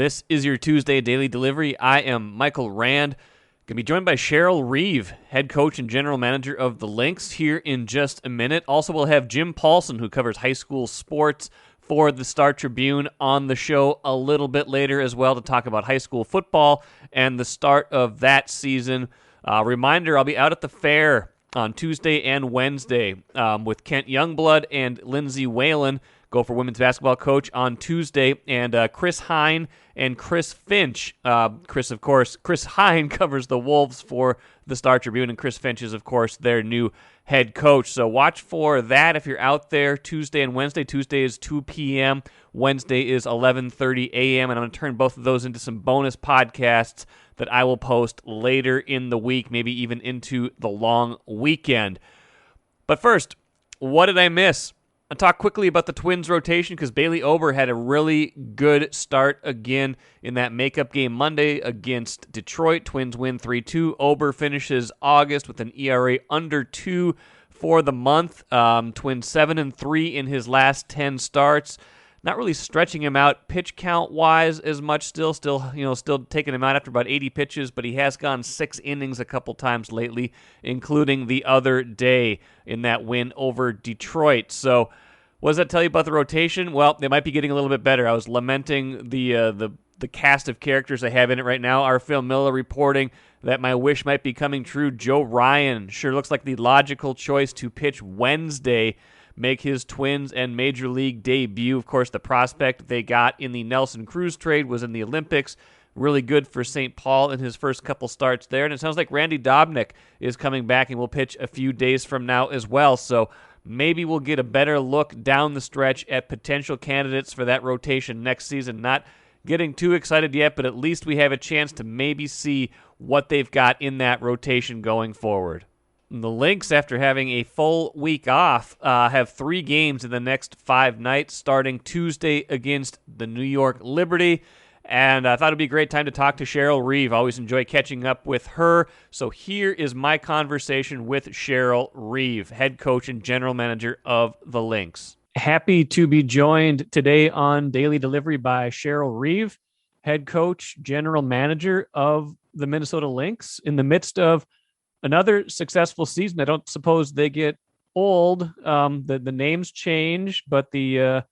This is your Tuesday Daily Delivery. I am Michael Rand. Going to be joined by Cheryl Reeve, head coach and general manager of the Lynx, here in just a minute. Also, we'll have Jim Paulsen, who covers high school sports for the Star Tribune, on the show a little bit later as well to talk about high school football and the start of that season. Reminder, I'll be out at the fair on Tuesday and Wednesday with Kent Youngblood and Lindsay Whalen. Go for women's basketball coach on Tuesday, and Chris Hine and Chris Finch. Chris Hine covers the Wolves for the Star Tribune, and Chris Finch is, of course, their new head coach. So watch for that if you're out there Tuesday and Wednesday. Tuesday is 2 p.m., Wednesday is 11:30 a.m., and I'm going to turn both of those into some bonus podcasts that I will post later in the week, maybe even into the long weekend. But first, what did I miss? I'll talk quickly about the Twins rotation because Bailey Ober had a really good start again in that makeup game Monday against Detroit. Twins win 3-2. Ober finishes August with an ERA under 2 for the month. Twins 7-3 in his last 10 starts. Not really stretching him out pitch count wise as much. Still taking him out after about 80 pitches, but he has gone 6 innings a couple times lately, including the other day in that win over Detroit. So, what does that tell you about the rotation? Well, they might be getting a little bit better. I was lamenting the cast of characters I have in it right now. Our Phil Miller reporting that my wish might be coming true. Joe Ryan sure looks like the logical choice to pitch Wednesday, make his Twins and Major League debut. Of course, the prospect they got in the Nelson Cruz trade was in the Olympics. Really good for St. Paul in his first couple starts there. And it sounds like Randy Dobnak is coming back and will pitch a few days from now as well. So maybe we'll get a better look down the stretch at potential candidates for that rotation next season. Not getting too excited yet, but at least we have a chance to maybe see what they've got in that rotation going forward. The Lynx, after having a full week off, have 3 games in the next 5 nights, starting Tuesday against the New York Liberty. And I thought it'd be a great time to talk to Cheryl Reeve. I always enjoy catching up with her. So here is my conversation with Cheryl Reeve, head coach and general manager of the Lynx. Happy to be joined today on Daily Delivery by Cheryl Reeve, head coach, general manager of the Minnesota Lynx, in the midst of another successful season. I don't suppose they get old. The names change, but the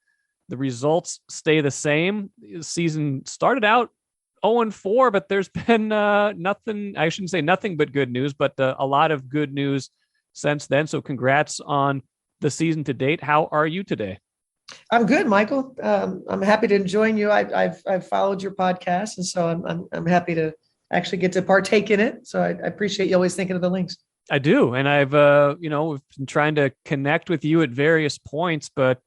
results stay the same. The season started out 0-4, but there's been nothing. I shouldn't say nothing but good news, but a lot of good news since then. So congrats on the season to date. How are you today? I'm good, Michael. I'm happy to join you. I've followed your podcast, and so I'm happy to actually get to partake in it. So I appreciate you always thinking of the Lynx. I do. And I've, we've been trying to connect with you at various points, but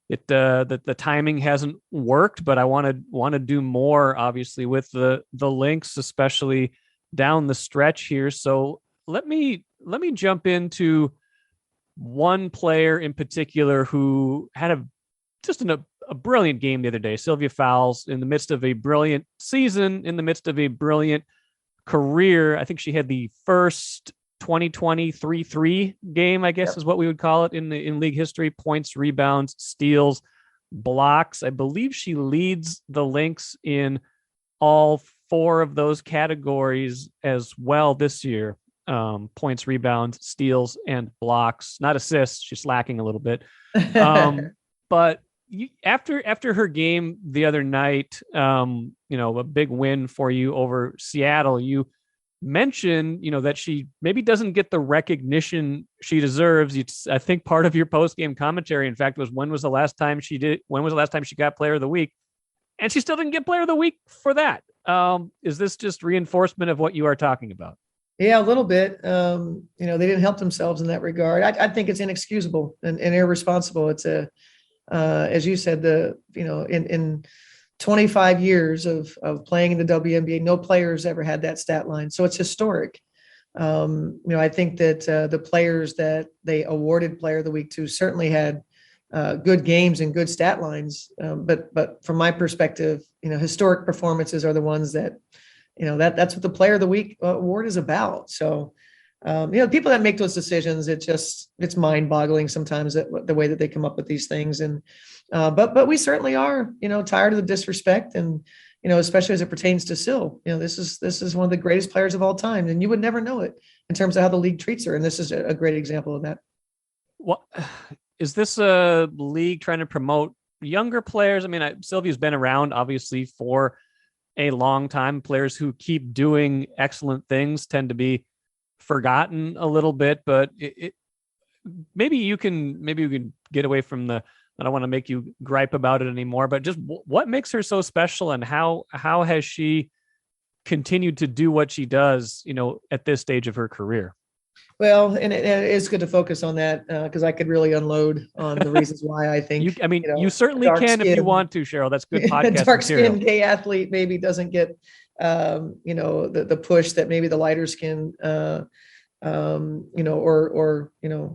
the timing hasn't worked, but I want to do more, obviously, with the Lynx, especially down the stretch here. So let me jump into one player in particular who had a brilliant game the other day. Sylvia Fowles, in the midst of a brilliant season, in the midst of a brilliant career. I think she had the first 2020 3-3 game, I guess, is what we would call it in league history. Points, rebounds, steals, blocks. I believe she leads the Lynx in all 4 of those categories as well this year. Points, rebounds, steals, and blocks. Not assists. She's lacking a little bit. But after her game the other night, a big win for you over Seattle, you mentioned, that she maybe doesn't get the recognition she deserves. I think part of your post-game commentary, in fact, was when was the last time she got Player of the Week? And she still didn't get Player of the Week for that. Is this just reinforcement of what you are talking about? Yeah, a little bit. They didn't help themselves in that regard. I think it's inexcusable and irresponsible. It's as you said, in 25 years of playing in the WNBA, no players ever had that stat line. So it's historic. I think that the players that they awarded Player of the Week to certainly had good games and good stat lines. But from my perspective, historic performances are the ones that, that's what the Player of the Week award is about. So, people that make those decisions, it's mind boggling sometimes the way that they come up with these things. And, but we certainly are, tired of the disrespect and especially as it pertains to Syl. This is one of the greatest players of all time, and you would never know it in terms of how the league treats her. And this is a great example of that. What is this a league trying to promote younger players? I mean, Sylvia's been around obviously for a long time. Players who keep doing excellent things tend to be forgotten a little bit, but maybe you can get away from the, I don't want to make you gripe about it anymore, but just what makes her so special, and how has she continued to do what she does, at this stage of her career? Well, and it is good to focus on that because I could really unload on the reasons why I think. You certainly can if you want to, Cheryl. That's good podcast dark-skinned gay athlete maybe doesn't get, the push that maybe the lighter skin, or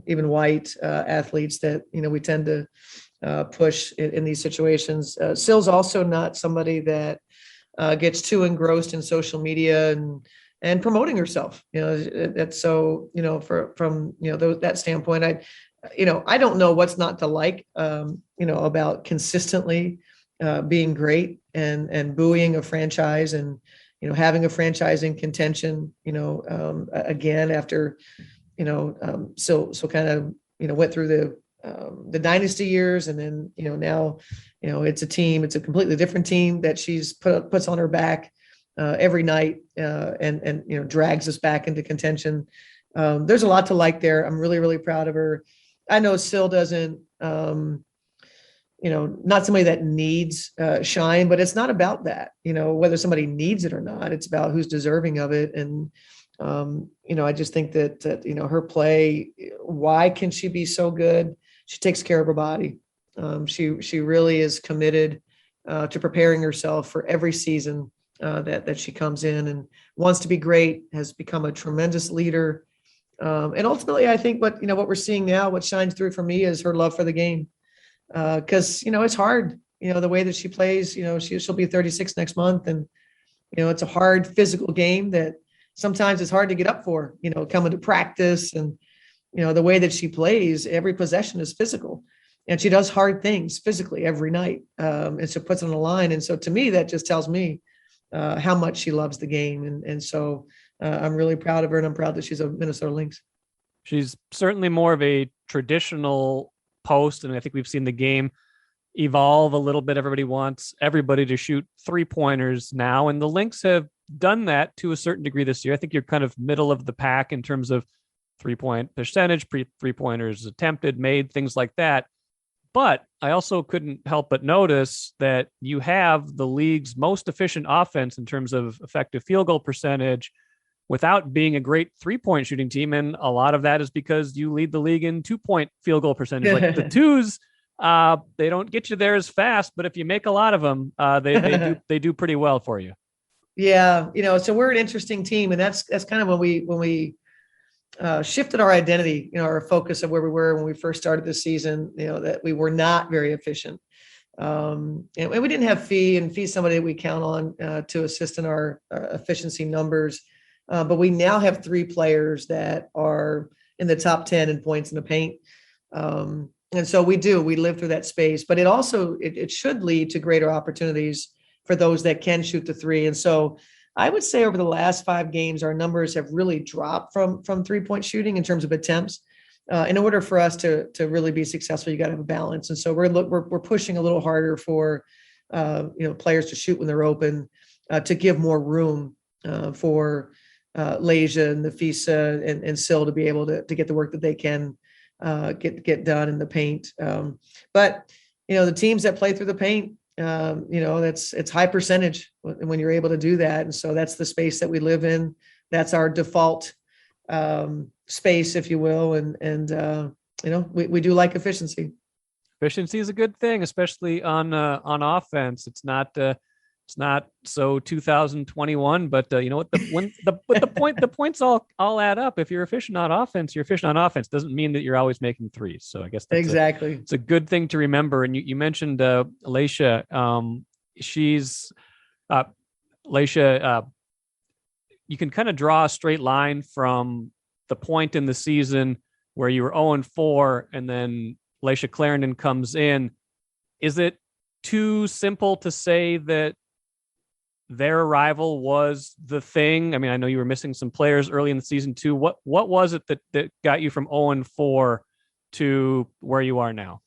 even white athletes that we tend to push in these situations. Syl's also not somebody that gets too engrossed in social media and promoting herself. That's so, from that standpoint, I don't know what's not to like, about consistently being great and buoying a franchise and, having a franchise in contention, again, after, so kind of, went through the dynasty years. And then, now, it's a completely different team that she's puts on her back every night, and drags us back into contention. There's a lot to like there. I'm really, really proud of her. I know Syl doesn't, not somebody that needs shine, but it's not about that, whether somebody needs it or not. It's about who's deserving of it. And, I just think that, her play, why can she be so good? She takes care of her body. She really is committed to preparing herself for every season that she comes in and wants to be great, has become a tremendous leader. And ultimately, I think what we're seeing now, what shines through for me is her love for the game. Because, it's hard, the way that she plays, she'll be 36 next month. And, it's a hard physical game that sometimes it's hard to get up for, coming to practice. And, the way that she plays, every possession is physical. And she does hard things physically every night. And so puts it on the line. And so to me, that just tells me how much she loves the game. And so I'm really proud of her, and I'm proud that she's a Minnesota Lynx. She's certainly more of a traditional post, and I think we've seen the game evolve a little bit. Everybody wants everybody to shoot 3-pointers now, and the Lynx have done that to a certain degree this year. I think you're kind of middle of the pack in terms of 3-point percentage, 3-pointers attempted, made, things like that. But I also couldn't help but notice that you have the league's most efficient offense in terms of effective field goal percentage without being a great 3-point shooting team. And a lot of that is because you lead the league in 2-point field goal percentage. Like the twos, they don't get you there as fast, but if you make a lot of them, they do pretty well for you. Yeah. So we're an interesting team, and that's kind of when we shifted our identity, our focus of where we were when we first started this season, that we were not very efficient. And we didn't have Fee's somebody that we count on to assist in our efficiency numbers. But we now have 3 players that are in the top 10 in points in the paint. And so we live through that space, but it also, it should lead to greater opportunities for those that can shoot the 3. And so I would say over the last 5 games, our numbers have really dropped from 3-point shooting in terms of attempts. In order for us to really be successful, you got to have a balance. And so we're pushing a little harder for, players to shoot when they're open, to give more room for Layshia and Nafisa and Syl to be able to get the work that they can get done in the paint. But the teams that play through the paint, it's high percentage when you're able to do that. And so that's the space that we live in. That's our default space, if you will. And we do like efficiency. Efficiency is a good thing, especially on offense. It's not so 2021, but you know what? The points all add up. If you're efficient on offense, you're efficient on offense. Doesn't mean that you're always making threes. So I guess that's exactly. It's a good thing to remember. And you mentioned Layshia. She's Layshia. You can kind of draw a straight line from the point in the season where you were 0-4, and then Layshia Clarendon comes in. Is it too simple to say that their arrival was the thing? I mean, I know you were missing some players early in the season too. What was it that got you from 0-4 to where you are now?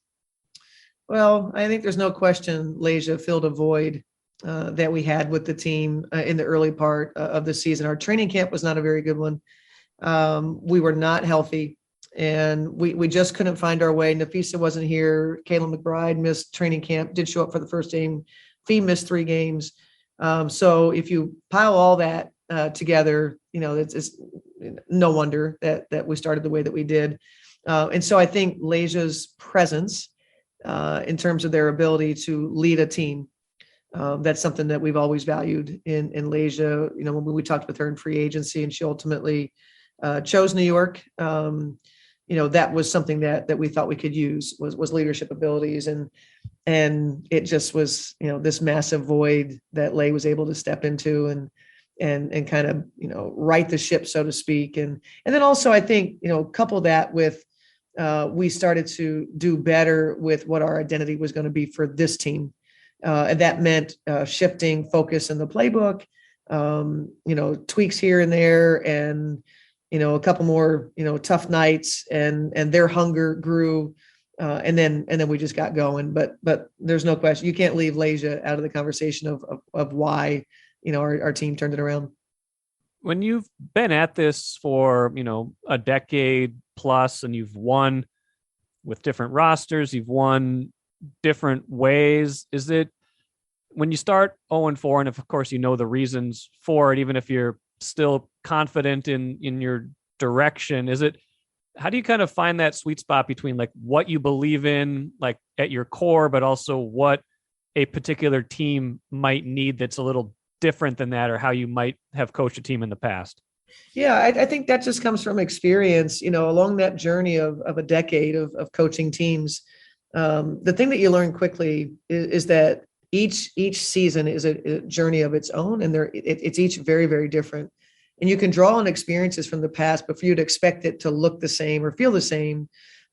Well, I think there's no question Layshia filled a void that we had with the team in the early part of the season. Our training camp was not a very good one. We were not healthy, and we just couldn't find our way. Nafisa wasn't here. Kayla McBride missed training camp, did show up for the first game. Fee missed 3 games. So if you pile all that together, it's no wonder that we started the way that we did. And so I think Layshia's presence in terms of their ability to lead a team, that's something that we've always valued in Layshia. When we talked with her in free agency and she ultimately chose New York, that was something that we thought we could use was leadership abilities. And it just was, this massive void that Lay was able to step into and kind of, right the ship, so to speak. And then also I think, couple that with, we started to do better with what our identity was going to be for this team. And that meant shifting focus in the playbook, tweaks here and there, and, a couple more, tough nights, and their hunger grew. And then we just got going, but there's no question. You can't leave Layshia out of the conversation of why, our team turned it around. When you've been at this for, a decade plus, and you've won with different rosters, you've won different ways, is it when you start 0-4, and if of course, the reasons for it, even if you're still confident in your direction, how do you kind of find that sweet spot between like what you believe in, like at your core, but also what a particular team might need that's a little different than that, or how you might have coached a team in the past? Yeah, I think that just comes from experience, along that journey of a decade of coaching teams. The thing that you learn quickly is that each season is a journey of its own, and it's each very, very different. And you can draw on experiences from the past, but for you to expect it to look the same or feel the same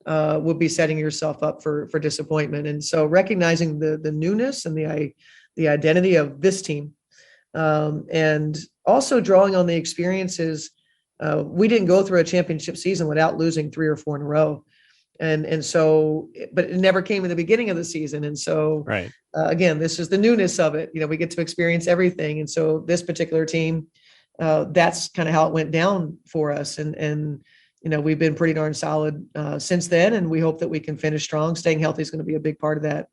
would be setting yourself up for disappointment. And so recognizing the newness and the identity of this team, and also drawing on the experiences. We didn't go through a championship season without losing 3 or 4 in a row. And so, but it never came in the beginning of the season. And so, right. Again, this is the newness of it. We get to experience everything. And so this particular team, that's kind of how it went down for us. And we've been pretty darn solid since then. And we hope that we can finish strong. Staying healthy is going to be a big part of that.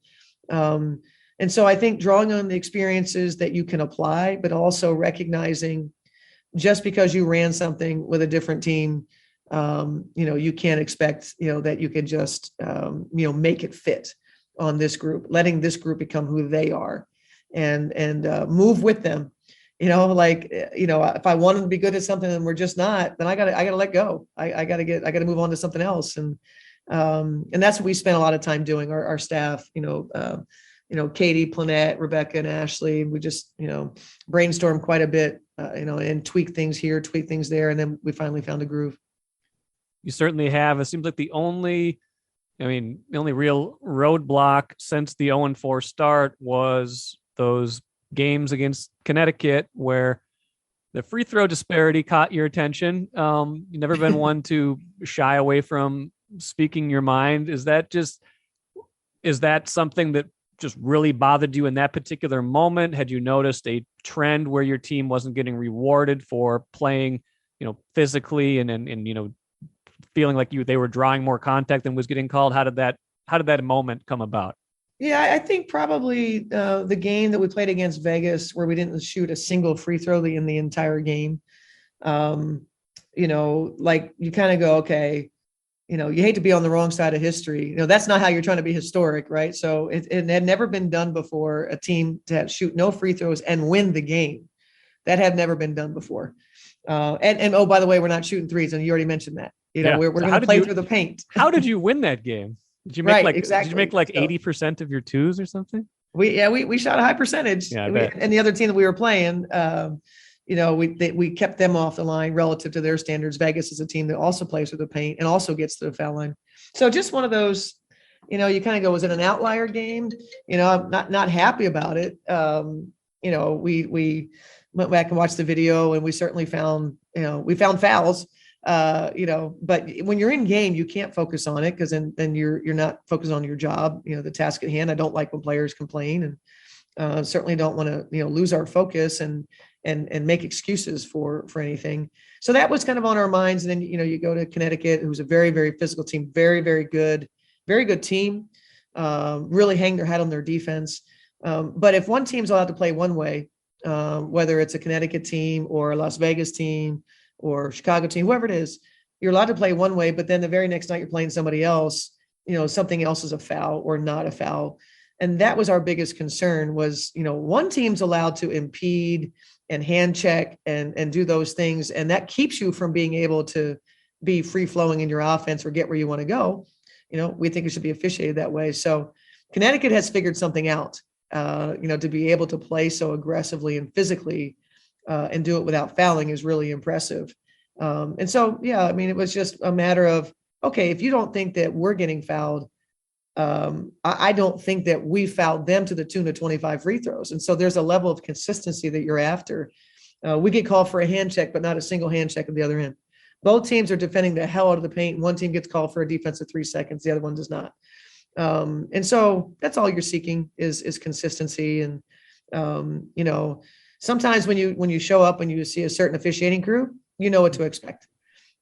And so I think drawing on the experiences that you can apply, but also recognizing just because you ran something with a different team, you can't expect, that you can just, make it fit on this group, letting this group become who they are and move with them. If I want them to be good at something and we're just not, then I gotta let go. I gotta move on to something else. And that's what we spent a lot of time doing. Our staff, Katie, Planette, Rebecca, and Ashley, we just, brainstormed quite a bit, and tweak things here, tweak things there. And then we finally found a groove. You certainly have. It seems like the only real roadblock since the 0-4 start was those games against Connecticut where the free throw disparity caught your attention. You've never been one to shy away from speaking your mind. Is that something that just really bothered you in that particular moment? Had you noticed a trend where your team wasn't getting rewarded for playing, physically and feeling like they were drawing more contact than was getting called? How did that moment come about? Yeah, I think probably the game that we played against Vegas, where we didn't shoot a single free throw in the entire game. You kind of go, okay, you hate to be on the wrong side of history. That's not how you're trying to be historic, right? So it had never been done before, a team to shoot no free throws and win the game. That had never been done before. And oh, by the way, we're not shooting threes, and you already mentioned that. We're going to play through the paint. How did you win that game? Did you make exactly. Did you make 80% of your twos or something? We shot a high percentage. Yeah, and the other team that we were playing, we kept them off the line relative to their standards. Vegas is a team that also plays through the paint and also gets to the foul line. So just one of those, you kind of go, was it an outlier game? I'm not happy about it. we went back and watched the video, and we certainly found, we found fouls, but when you're in game, you can't focus on it, because then you're not focused on your job, the task at hand. I don't like when players complain, and certainly don't want to, lose our focus and make excuses for anything. So that was kind of on our minds. And then, you go to Connecticut, who's a very, very physical team, very, very good team, really hang their hat on their defense. But if one team's allowed to play one way, whether it's a Connecticut team or a Las Vegas team or Chicago team, whoever it is, you're allowed to play one way, but then the very next night you're playing somebody else, something else is a foul or not a foul. And that was our biggest concern was, one team's allowed to impede and hand check and do those things. And that keeps you from being able to be free flowing in your offense or get where you want to go. We think it should be officiated that way. So Connecticut has figured something out, to be able to play so aggressively and physically and do it without fouling is really impressive. And so, it was just a matter of, okay, if you don't think that we're getting fouled, I don't think that we fouled them to the tune of 25 free throws. And so there's a level of consistency that you're after. We get called for a hand check, but not a single hand check at the other end. Both teams are defending the hell out of the paint. One team gets called for a defensive 3 seconds. The other one does not. And so that's all you're seeking is consistency. And, sometimes when you show up and you see a certain officiating crew, you know what to expect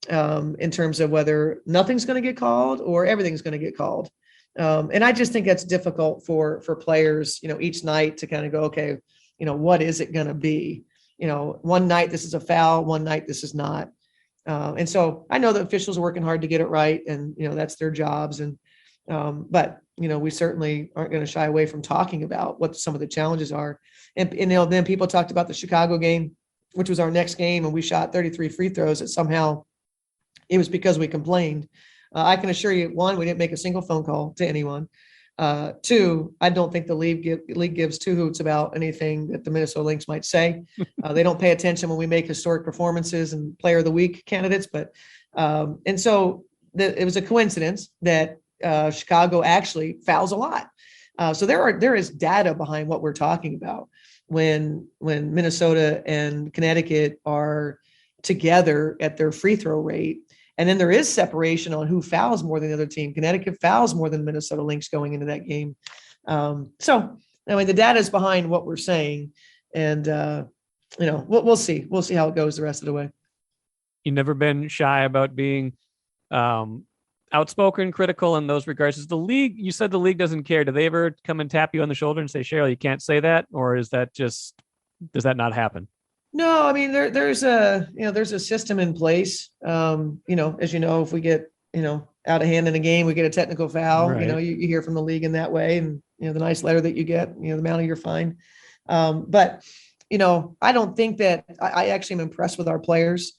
in terms of whether nothing's going to get called or everything's going to get called. And I just think that's difficult for players, each night to kind of go, okay, what is it going to be? One night this is a foul, one night this is not. And so I know the officials are working hard to get it right, and, that's their jobs. And, but, we certainly aren't going to shy away from talking about what some of the challenges are. And then people talked about the Chicago game, which was our next game, and we shot 33 free throws, that somehow it was because we complained. I can assure you, one, we didn't make a single phone call to anyone. Two, I don't think the league gives two hoots about anything that the Minnesota Lynx might say. They don't pay attention when we make historic performances and player of the week candidates. But and so it was a coincidence that Chicago actually fouls a lot. So there is data behind what we're talking about when Minnesota and Connecticut are together at their free throw rate. And then there is separation on who fouls more than the other team. Connecticut fouls more than Minnesota Lynx going into that game. So, the data is behind what we're saying. And, we'll see. We'll see how it goes the rest of the way. You've never been shy about being outspoken, critical in those regards. Is the league, you said the league doesn't care. Do they ever come and tap you on the shoulder and say, Cheryl, you can't say that? Or is that does that not happen? No, there's a system in place. As if we get, out of hand in a game, we get a technical foul, right. You hear from the league in that way, and, the nice letter that you get, the amount of your fine. But, I don't think that I actually am impressed with our players,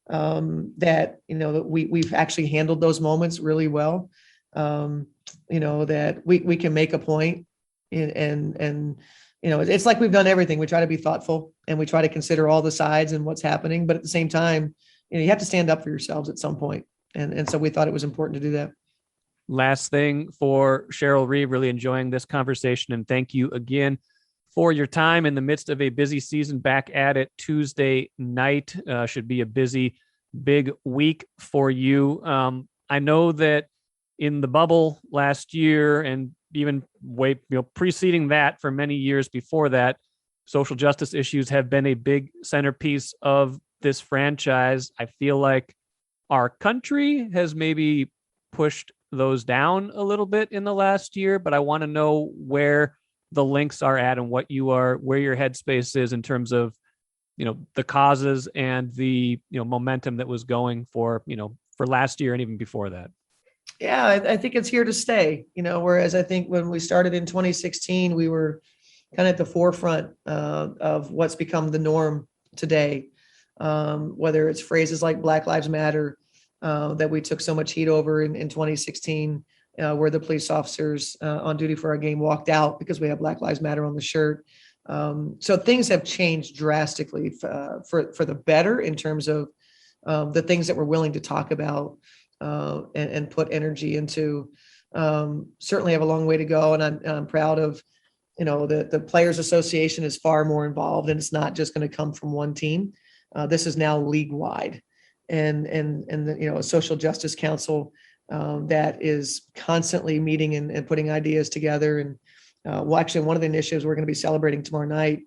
that we've actually handled those moments really well. That we can make a point and it's like we've done everything. We try to be thoughtful and we try to consider all the sides and what's happening. But at the same time, you have to stand up for yourselves at some point. And so we thought it was important to do that. Last thing for Cheryl Reeve, really enjoying this conversation. And thank you again for your time in the midst of a busy season. Back at it Tuesday night. Should be a busy, big week for you. I know that in the bubble last year and even preceding that for many years before that, social justice issues have been a big centerpiece of this franchise. I feel like our country has maybe pushed those down a little bit in the last year, but I want to know where the Lynx are at and where your headspace is in terms of, the causes and the, momentum that was going for last year and even before that. Yeah, I think it's here to stay, whereas I think when we started in 2016, we were kind of at the forefront of what's become the norm today, whether it's phrases like Black Lives Matter that we took so much heat over in 2016, where the police officers on duty for our game walked out because we have Black Lives Matter on the shirt. So things have changed drastically for the better in terms of the things that we're willing to talk about. And put energy into. Certainly have a long way to go, and I'm proud of the Players Association is far more involved, and it's not just going to come from one team. This is now league wide, and a social justice council that is constantly meeting and putting ideas together. And actually, one of the initiatives we're going to be celebrating tomorrow night,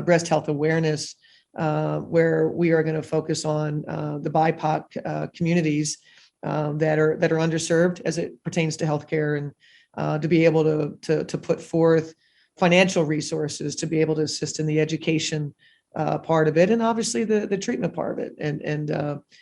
breast health awareness, where we are going to focus on the BIPOC communities that are underserved as it pertains to healthcare, and to be able to put forth financial resources to be able to assist in the education part of it, and obviously the treatment part of it, and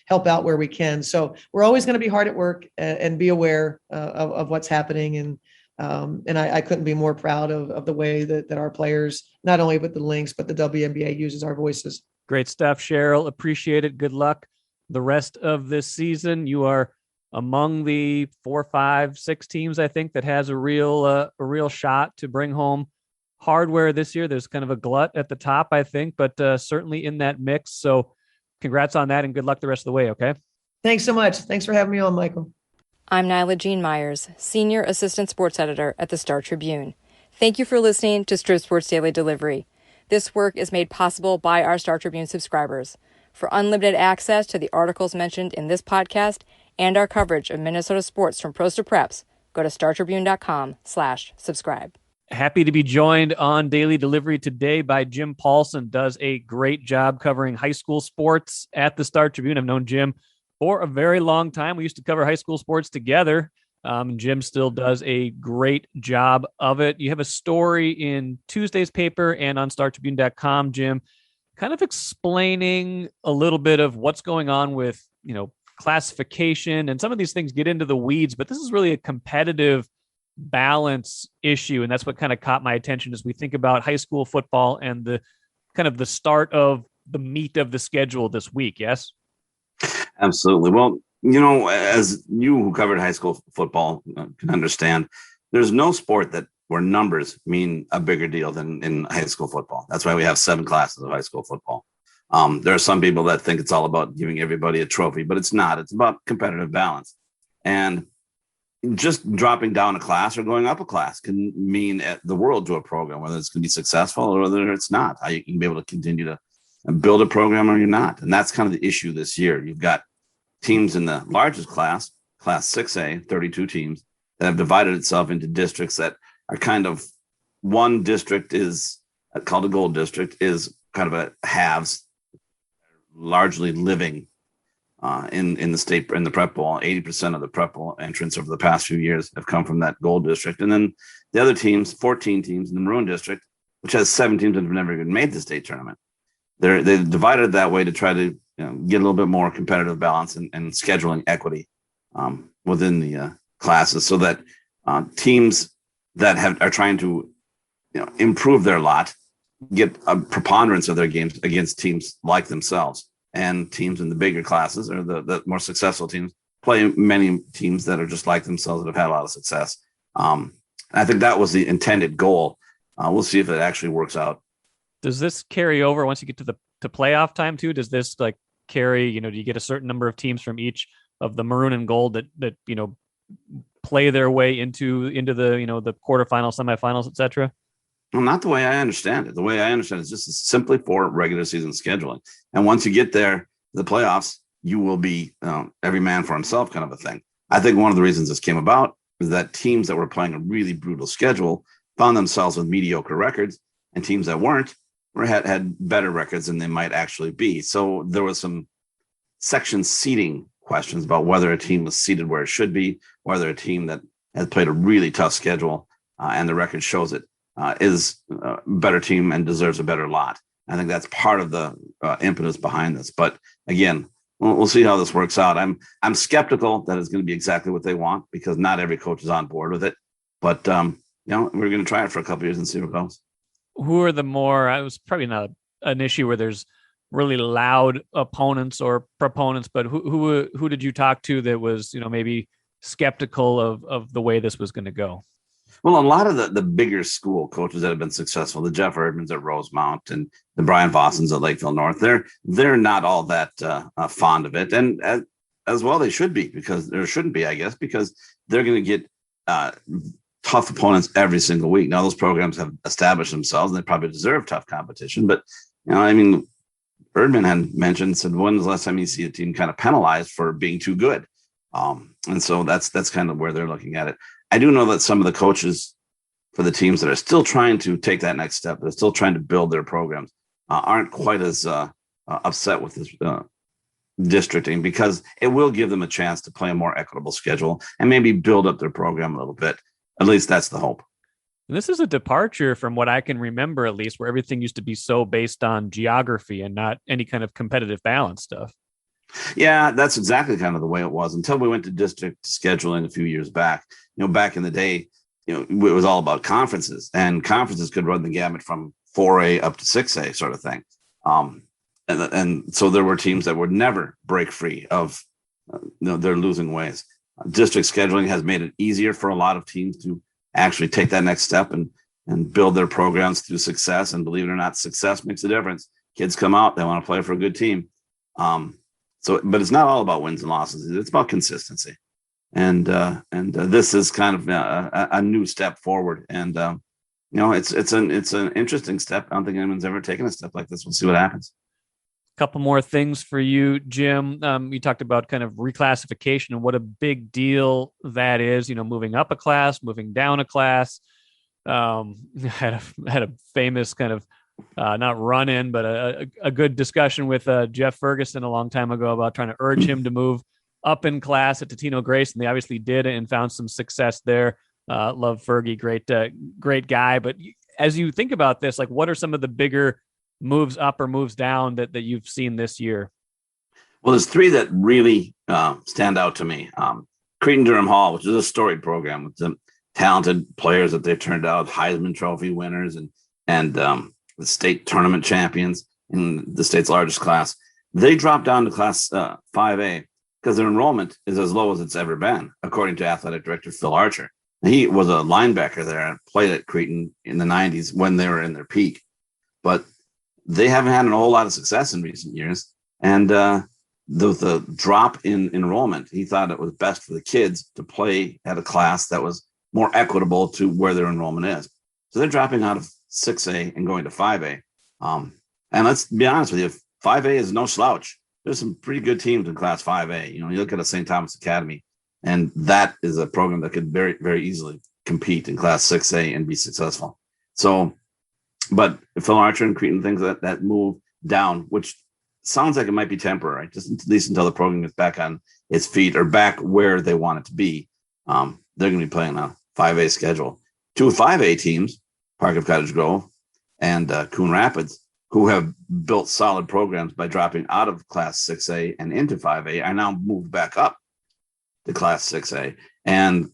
help out where we can. So we're always going to be hard at work and be aware of what's happening. And I couldn't be more proud of the way that our players, not only with the Lynx, but the WNBA, uses our voices. Great stuff, Cheryl. Appreciate it. Good luck the rest of this season. You are among the 4, 5, 6 teams, I think, that has a real shot to bring home hardware this year. There's kind of a glut at the top, I think, but certainly in that mix. So congrats on that, and good luck the rest of the way. Okay. Thanks so much. Thanks for having me on, Michael. I'm Nyla Jean Myers, Senior Assistant Sports Editor at the Star Tribune. Thank you for listening to Strip Sports Daily Delivery. This work is made possible by our Star Tribune subscribers. For unlimited access to the articles mentioned in this podcast and our coverage of Minnesota sports from pros to preps, go to startribune.com/subscribe. Happy to be joined on Daily Delivery today by Jim Paulsen. Does a great job covering high school sports at the Star Tribune. I've known Jim for a very long time. We used to cover high school sports together. Jim still does a great job of it. You have a story in Tuesday's paper and on startribune.com, Jim, kind of explaining a little bit of what's going on with, classification, and some of these things get into the weeds, but this is really a competitive balance issue. And that's what kind of caught my attention as we think about high school football and the kind of the start of the meat of the schedule this week. Yes? Absolutely. Well, as you who covered high school football can understand, there's no sport where numbers mean a bigger deal than in high school football. That's why we have 7 classes of high school football. There are some people that think it's all about giving everybody a trophy, but it's not. It's about competitive balance. And just dropping down a class or going up a class can mean the world to a program, whether it's going to be successful or whether it's not. How you can be able to continue to build a program or you're not. And that's kind of the issue this year. You've got teams in the largest class, Class 6A, 32 teams, that have divided itself into districts that are kind of, one district is called a gold district, is kind of a halves, largely living in the state, in the prep bowl. 80% of the prep bowl entrants over the past few years have come from that gold district. And then the other teams, 14 teams in the maroon district, which has 7 teams that have never even made the state tournament. They've divided it that way to try to get a little bit more competitive balance and scheduling equity within the classes, so that teams that are trying to improve their lot get a preponderance of their games against teams like themselves, and teams in the bigger classes, or the more successful teams, play many teams that are just like themselves that have had a lot of success. I think that was the intended goal. We'll see if it actually works out. Does this carry over once you get to playoff time too? Does this carry, do you get a certain number of teams from each of the maroon and gold that play their way into the, the quarterfinals, semifinals, et cetera? Well, not the way I understand it. The way I understand it is just simply for regular season scheduling. And once you get there, the playoffs, you will be every man for himself kind of a thing. I think one of the reasons this came about is that teams that were playing a really brutal schedule found themselves with mediocre records, and teams that weren't had better records than they might actually be. So there was some section seeding questions about whether a team was seated where it should be, whether a team that has played a really tough schedule and the record shows it is a better team and deserves a better lot. I think that's part of the impetus behind this. But again, we'll see how this works out. I'm skeptical that it's going to be exactly what they want, because not every coach is on board with it. But we're going to try it for a couple of years and see what goes. Who are the more? It was probably not an issue where there's really loud opponents or proponents, but who did you talk to that was maybe skeptical of the way this was going to go? Well, a lot of the bigger school coaches that have been successful, the Jeff Erdmans at Rosemount and the Brian Vossens at Lakeville North, they're not all that fond of it, and as well they should be, because there shouldn't be, I guess, because they're going to get tough opponents every single week. Now those programs have established themselves and they probably deserve tough competition. But, Erdman had mentioned, said, when's the last time you see a team kind of penalized for being too good? And so that's kind of where they're looking at it. I do know that some of the coaches for the teams that are still trying to take that next step, they're still trying to build their programs, aren't quite as upset with this districting, because it will give them a chance to play a more equitable schedule and maybe build up their program a little bit. At least that's the hope. And this is a departure from what I can remember, at least, where everything used to be so based on geography and not any kind of competitive balance stuff. Yeah, that's exactly kind of the way it was until we went to district scheduling a few years back. Back in the day, it was all about conferences, and conferences could run the gamut from 4A up to 6A sort of thing. And so there were teams that would never break free of their losing ways. District scheduling has made it easier for a lot of teams to actually take that next step and build their programs through success. And believe it or not, success makes a difference. Kids come out, they want to play for a good team. But it's not all about wins and losses. It's about consistency. And this is kind of a new step forward. And, it's an interesting step. I don't think anyone's ever taken a step like this. We'll see what happens. Couple more things for you, Jim. You talked about kind of reclassification and what a big deal that is, moving up a class, moving down a class. Had a famous kind of not run in, but a good discussion with Jeff Ferguson a long time ago about trying to urge him to move up in class at Totino Grace. And they obviously did and found some success there. Love Fergie, great guy. But as you think about this, like, what are some of the bigger moves up or moves down that you've seen this year? Well, there's three that really stand out to me. Cretin-Durham Hall, which is a storied program with some talented players that they've turned out, Heisman Trophy winners and the state tournament champions in the state's largest class. They dropped down to class 5A because their enrollment is as low as it's ever been, according to athletic director Phil Archer. He was a linebacker there and played at Cretin in the 90s when they were in their peak. But they haven't had a whole lot of success in recent years. And the drop in enrollment, he thought it was best for the kids to play at a class that was more equitable to where their enrollment is. So they're dropping out of 6A and going to 5A. And let's be honest with you, 5A is no slouch. There's some pretty good teams in class 5A. You look at a St. Thomas Academy, and that is a program that could very, very easily compete in class 6A and be successful. So, but Phil Archer and Cretin thinks that move down, which sounds like it might be temporary, just at least until the program is back on its feet or back where they want it to be. They're going to be playing a 5A schedule. Two 5A teams, Park of Cottage Grove and Coon Rapids, who have built solid programs by dropping out of class 6A and into 5A, are now moved back up to class 6A. And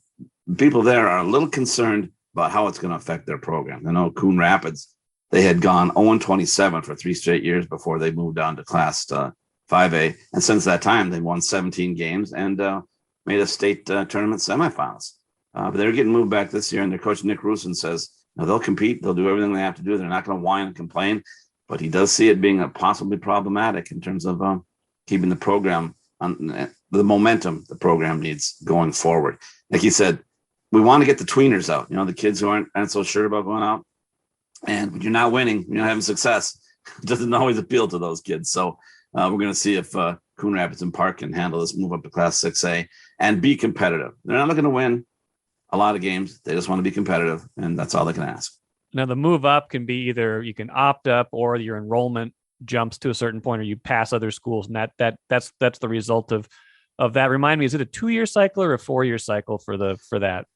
people there are a little concerned about how it's going to affect their program. I know Coon Rapids, they had gone 0-27 for 3 straight years before they moved on to class 5A. And since that time, they've won 17 games and made a state tournament semifinals. But they're getting moved back this year, and their coach, Nick Rusin, says they'll compete. They'll do everything they have to do. They're not going to whine and complain. But he does see it being possibly problematic in terms of keeping the program on the momentum the program needs going forward. Like he said, we want to get the tweeners out, the kids who aren't so sure about going out. And when you're not winning, you're not having success, it doesn't always appeal to those kids. So we're going to see if Coon Rapids and Park can handle this move up to class 6A and be competitive. They're not looking to win a lot of games. They just want to be competitive, and that's all they can ask. Now, the move up can be either you can opt up or your enrollment jumps to a certain point or you pass other schools. And that's the result of that. Remind me, is it a 2-year cycle or a 4-year cycle for that?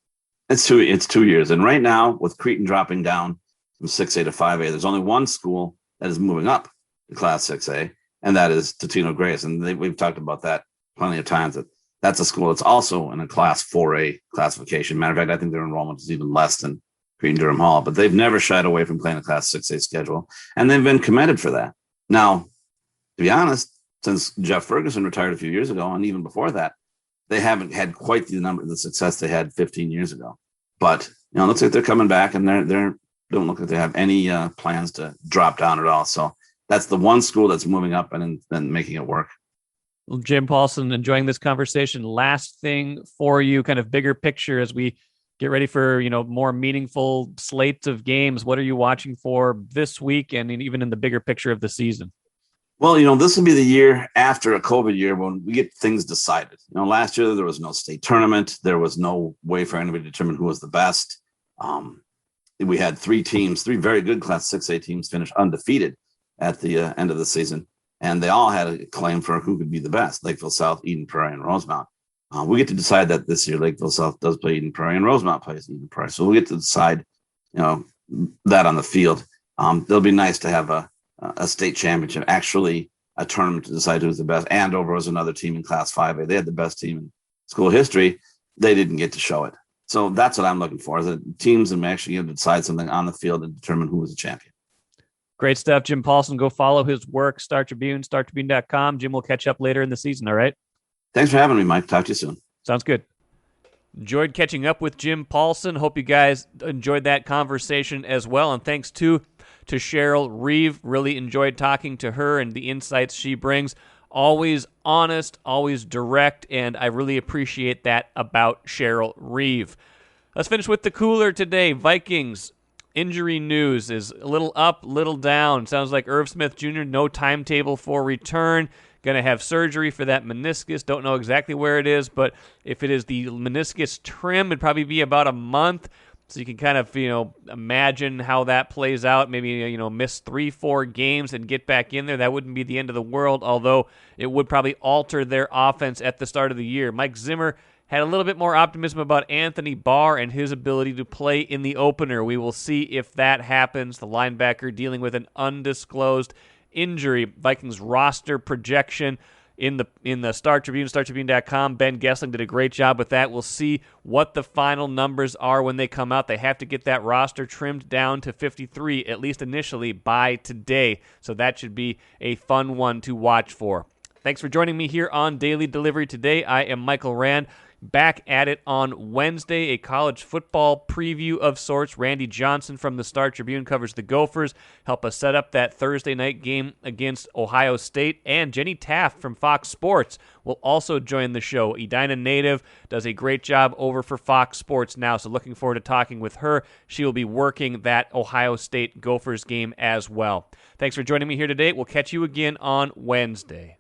It's 2 years. And right now, with Cretin dropping down from 6A to 5A, there's only one school that is moving up to class 6A, and that is Totino Grace. And we've talked about that plenty of times. That's a school that's also in a class 4A classification. Matter of fact, I think their enrollment is even less than Cretin-Durham Hall, but they've never shied away from playing a class 6A schedule, and they've been commended for that. Now, to be honest, since Jeff Ferguson retired a few years ago, and even before that, they haven't had quite the success they had 15 years ago. But it looks like they're coming back, and they don't look like they have any plans to drop down at all. So that's the one school that's moving up and making it work. Well, Jim Paulsen, enjoying this conversation. Last thing for you, kind of bigger picture as we get ready for, more meaningful slates of games. What are you watching for this week and even in the bigger picture of the season? Well, this will be the year after a COVID year when we get things decided. Last year there was no state tournament. There was no way for anybody to determine who was the best. We had three very good Class 6A teams finish undefeated at the end of the season, and they all had a claim for who could be the best: Lakeville South, Eden Prairie, and Rosemount. We get to decide that this year. Lakeville South does play Eden Prairie, and Rosemount plays Eden Prairie. So we'll get to decide, that on the field. It'll be nice to have a state championship, actually a tournament to decide who's the best. Andover was another team in Class 5A. They had the best team in school history. They didn't get to show it. So that's what I'm looking for, is that teams and actually get to decide something on the field and determine who was the champion. Great stuff, Jim Paulsen. Go follow his work, Star Tribune, startribune.com. Jim will catch up later in the season, all right? Thanks for having me, Mike. Talk to you soon. Sounds good. Enjoyed catching up with Jim Paulsen. Hope you guys enjoyed that conversation as well. And thanks, to Cheryl Reeve. Really enjoyed talking to her and the insights she brings. Always honest, always direct, and I really appreciate that about Cheryl Reeve. Let's finish with the cooler today. Vikings injury news is a little up, little down. Sounds like Irv Smith Jr., no timetable for return. Going to have surgery for that meniscus. Don't know exactly where it is, but if it is the meniscus trim, it'd probably be about a month. So you can kind of, imagine how that plays out. Maybe, miss 3-4 games and get back in there. That wouldn't be the end of the world, although it would probably alter their offense at the start of the year. Mike Zimmer had a little bit more optimism about Anthony Barr and his ability to play in the opener. We will see if that happens. The linebacker dealing with an undisclosed injury. Vikings roster projection in the Star Tribune, startribune.com. Ben Gessling did a great job with that. We'll see what the final numbers are when they come out. They have to get that roster trimmed down to 53, at least initially, by today. So that should be a fun one to watch for. Thanks for joining me here on Daily Delivery today. I am Michael Rand. Back at it on Wednesday, a college football preview of sorts. Randy Johnson from the Star Tribune covers the Gophers. Help us set up that Thursday night game against Ohio State. And Jenny Taft from Fox Sports will also join the show. Edina native, does a great job over for Fox Sports now, so looking forward to talking with her. She will be working that Ohio State Gophers game as well. Thanks for joining me here today. We'll catch you again on Wednesday.